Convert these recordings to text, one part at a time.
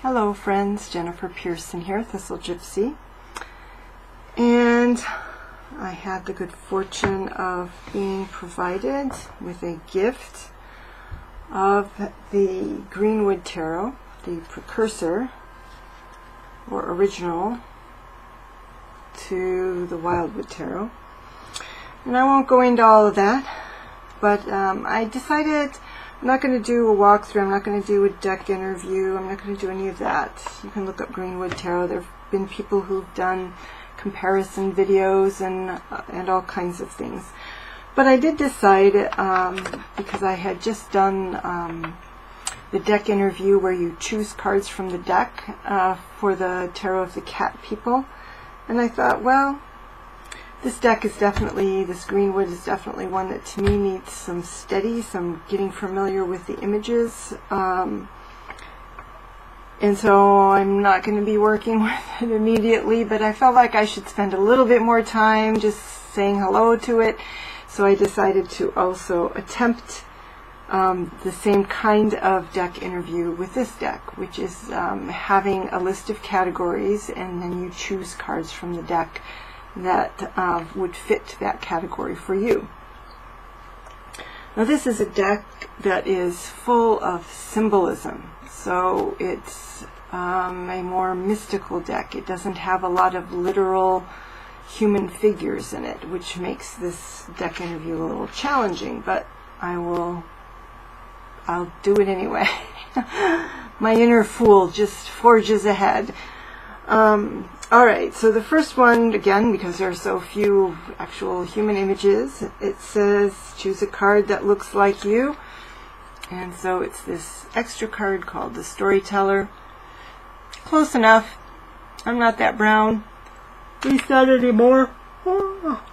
Hello friends, Jennifer Pearson here, Thistle Gypsy, and I had the good fortune of being provided with a gift of the Greenwood Tarot, the precursor or original to the Wildwood Tarot. And I won't go into all of that, but I decided I'm not going to do a walkthrough, I'm not going to do a deck interview, I'm not going to do any of that. You can look up Greenwood Tarot. There have been people who've done comparison videos and all kinds of things. But I did decide, because I had just done the deck interview where you choose cards from the deck for the Tarot of the Cat people, and I thought, well, this deck is definitely, this Greenwood is definitely one that to me needs some some getting familiar with the images. And so I'm not going to be working with it immediately, but I felt like I should spend a little bit more time just saying hello to it. So I decided to also attempt the same kind of deck interview with this deck, which is having a list of categories, and then you choose cards from the deck that would fit that category for you. Now this is a deck that is full of symbolism, so it's a more mystical deck. It doesn't have a lot of literal human figures in it, which makes this deck interview a little challenging, but I'll do it anyway. My inner fool just forges ahead. Alright, so the first one, again, because there are so few actual human images, it says choose a card that looks like you. And so it's this extra card called the Storyteller. Close enough. I'm not that brown. At least not anymore. Oh.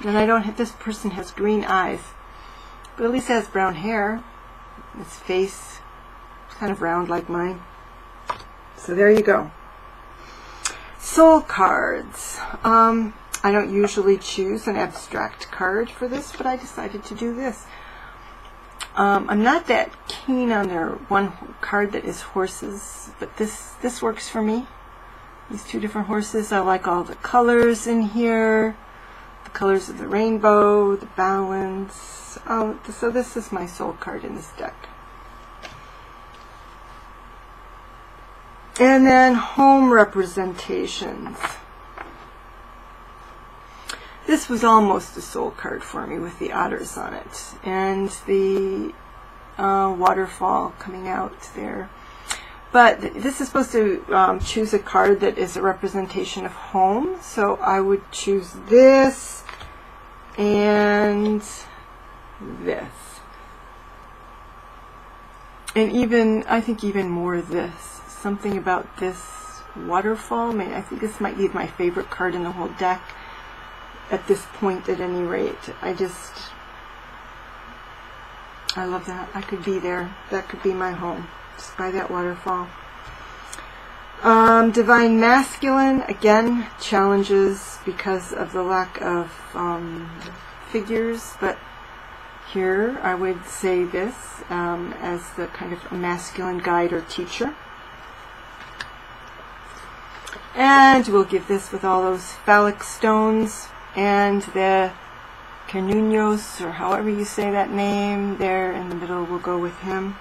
And I don't have, this person has green eyes, but at least has brown hair. His face is kind of round like mine. So there you go. Soul cards. I don't usually choose an abstract card for this, but I decided to do this. I'm not that keen on their one card that is horses, but this works for me. These two different horses. I like all the colors in here, the colors of the rainbow, the balance. So this is my soul card in this deck. And then home representations. This was almost a soul card for me with the otters on it and the waterfall coming out there. But this is supposed to choose a card that is a representation of home. So I would choose this and this. And even, I think even more this. Something about this waterfall. I think this might be my favorite card in the whole deck at this point, at any rate. I love that. I could be there. That could be my home, just by that waterfall. Divine Masculine, again, challenges because of the lack of figures, but here I would say this as the kind of a masculine guide or teacher. And we'll give this with all those phallic stones and the Canunos, or however you say that name, there in the middle will go with him.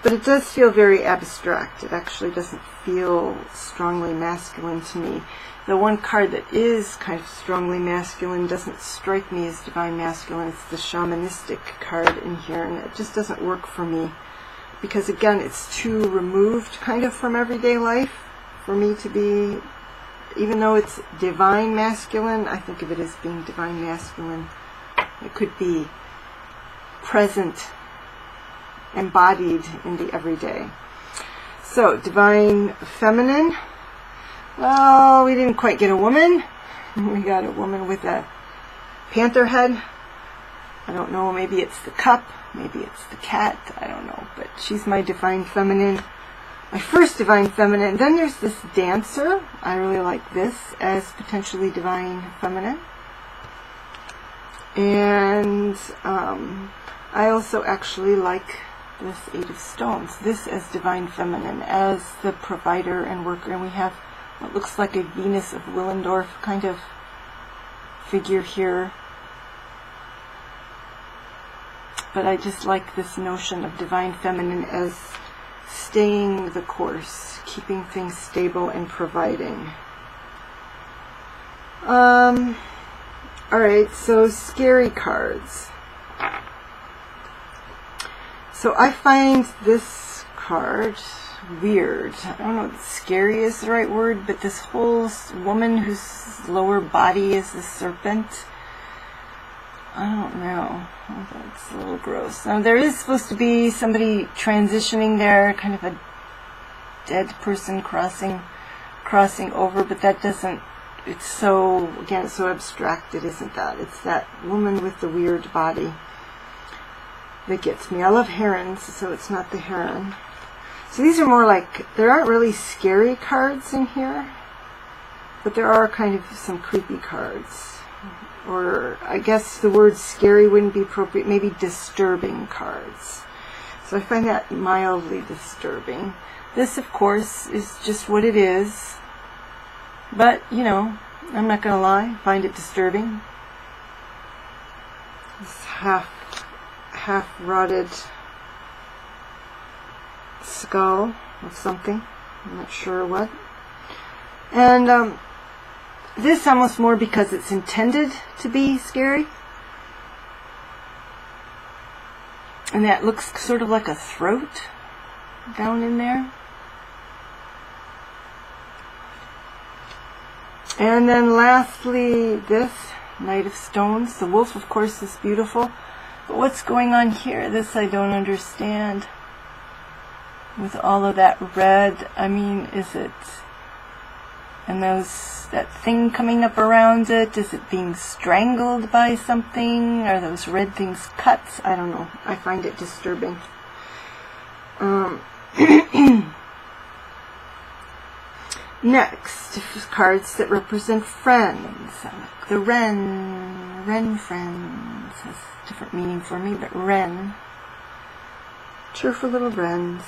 But it does feel very abstract. It actually doesn't feel strongly masculine to me. The one card that is kind of strongly masculine doesn't strike me as divine masculine. It's the shamanistic card in here, and it just doesn't work for me. Because again, it's too removed kind of from everyday life for me to be, even though it's divine masculine, I think of it as being divine masculine. It could be present, embodied in the everyday. So, divine feminine. Well, we didn't quite get a woman. We got a woman with a panther head. I don't know, maybe it's the cup, maybe it's the cat, I don't know, but she's my divine feminine. My first divine feminine. Then there's this dancer. I really like this as potentially divine feminine. And I also actually like this Eight of Stones. This as Divine Feminine, as the provider and worker. And we have what looks like a Venus of Willendorf kind of figure here. But I just like this notion of Divine Feminine as staying the course, keeping things stable and providing. Alright, so scary cards. So I find this card weird. I don't know if scary is the right word, but this whole woman whose lower body is the serpent. I don't know. Oh, that's a little gross. Now there is supposed to be somebody transitioning there, kind of a dead person crossing over, but that doesn't, it's so, again, so abstract. It isn't that. It's that woman with the weird body that gets me. I love herons, so it's not the heron. So these are more like, there aren't really scary cards in here, but there are kind of some creepy cards. Or I guess the word scary wouldn't be appropriate, maybe disturbing cards. So I find that mildly disturbing. This, of course, is just what it is. But, you know, I'm not going to lie, I find it disturbing. This half-rotted skull of something. I'm not sure what. And this almost more because it's intended to be scary. And that looks sort of like a throat down in there. And then lastly, this Knight of Stones. The wolf, of course, is beautiful. But what's going on here? This I don't understand. With all of that red, I mean, is it... And that thing coming up around it, is it being strangled by something? Are those red things cuts? I don't know. I find it disturbing. Next, cards that represent friends. The Wren friends. Has a different meaning for me, but Wren. Cheerful little wrens.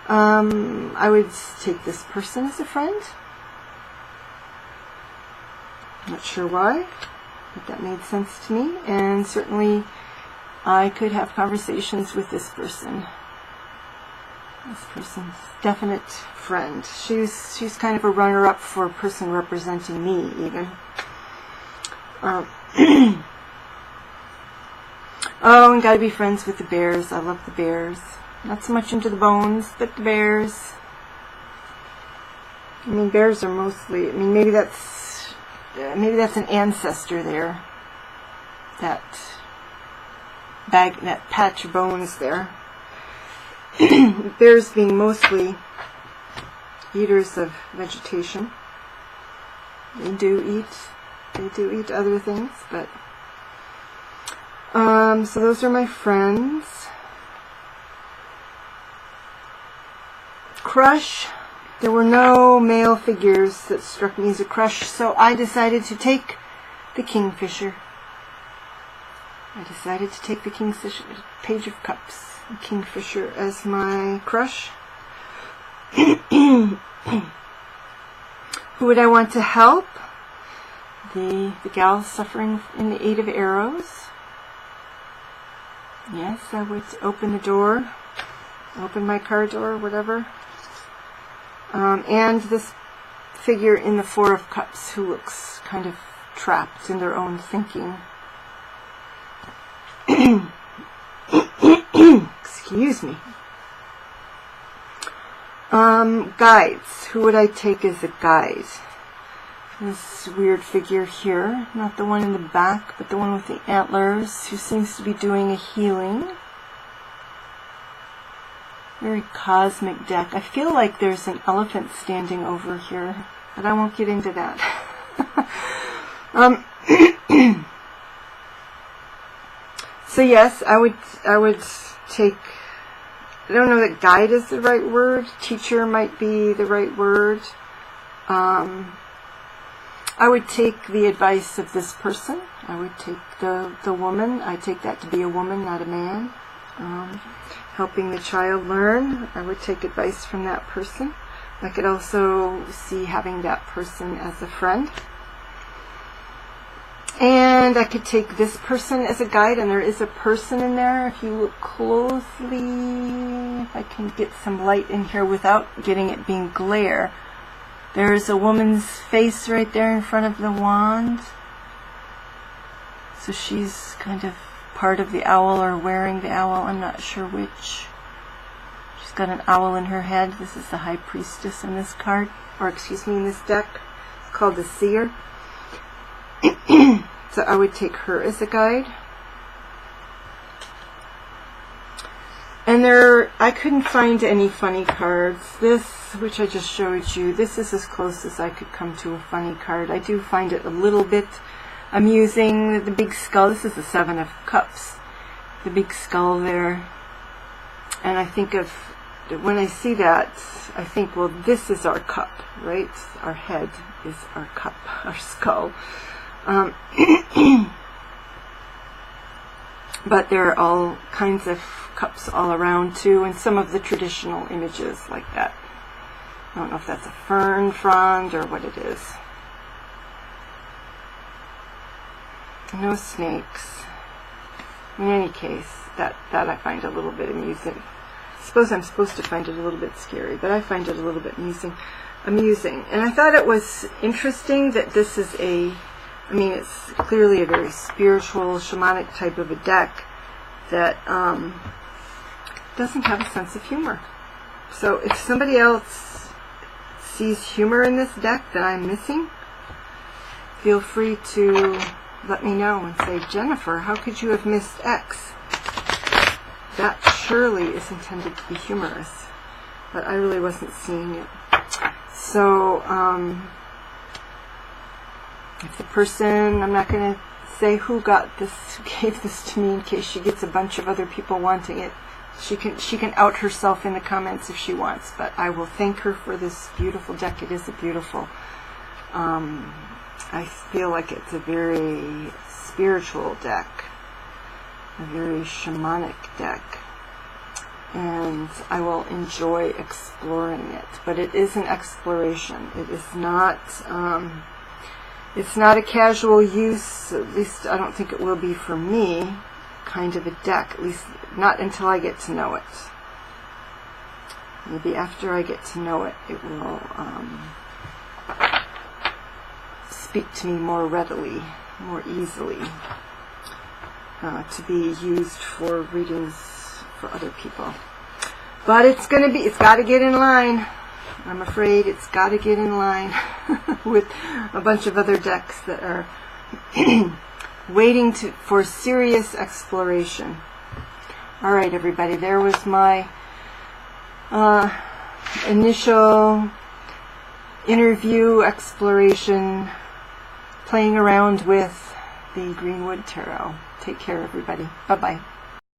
I would take this person as a friend. Not sure why, but that made sense to me. And certainly I could have conversations with this person. This person's definite friend. She's kind of a runner-up for a person representing me, even. Oh, and gotta be friends with the bears. I love the bears. Not so much into the bones, but the bears. I mean, bears are mostly, I mean, maybe that's an ancestor there. That patch of bones there. Bears being mostly eaters of vegetation. They do eat other things, but so those are my friends. Crush. There were no male figures that struck me as a crush, so I decided to take the Kingfisher. I decided to take the Kingfisher, Page of Cups, the Kingfisher as my crush. Who would I want to help? The gal suffering in the Eight of Arrows. Yes, I would open the door, open my car door, whatever. And this figure in the Four of Cups who looks kind of trapped in their own thinking. Excuse me. Guides. Who would I take as a guide? This weird figure here. Not the one in the back, but the one with the antlers, who seems to be doing a healing. Very cosmic deck. I feel like there's an elephant standing over here, but I won't get into that. So yes, I would take, I don't know that guide is the right word. Teacher might be the right word. I would take the advice of this person. I would take the woman. I take that to be a woman, not a man. helping the child learn. I would take advice from that person. I could also see having that person as a friend. And I could take this person as a guide, and there is a person in there. If you look closely, if I can get some light in here without getting it being glare. There's a woman's face right there in front of the wand. So she's kind of part of the owl or wearing the owl. I'm not sure which. She's got an owl in her head. This is the High Priestess in this card, or excuse me, in this deck. It's called the Seer. So I would take her as a guide. And I couldn't find any funny cards. This, which I just showed you, this is as close as I could come to a funny card. I do find it a little bit amusing. The big skull, this is the Seven of Cups. The big skull there. And I think of, when I see that, I think, well, this is our cup, right? Our head is our cup, our skull. But there are all kinds of cups all around too, and some of the traditional images like that. I don't know if that's a fern frond or what it is. No snakes. In any case, that I find a little bit amusing. I suppose I'm supposed to find it a little bit scary, but I find it a little bit amusing. And I thought it was interesting that this is it's clearly a very spiritual, shamanic type of a deck that doesn't have a sense of humor. So if somebody else sees humor in this deck that I'm missing, feel free to let me know and say, Jennifer, how could you have missed X? That surely is intended to be humorous, but I really wasn't seeing it. So, if the person, I'm not going to say who got this, who gave this to me in case she gets a bunch of other people wanting it. She can out herself in the comments if she wants, but I will thank her for this beautiful deck. It is a beautiful, I feel like it's a very spiritual deck, a very shamanic deck, and I will enjoy exploring it. But it is an exploration. It is not, it's not a casual use, at least I don't think it will be for me, kind of a deck, at least not until I get to know it. Maybe after I get to know it, it will speak to me more readily, more easily, to be used for readings for other people. But it's got to get in line. I'm afraid it's got to get in line with a bunch of other decks that are waiting for serious exploration. All right, everybody, there was my initial interview exploration, playing around with the Greenwood Tarot. Take care, everybody. Bye-bye.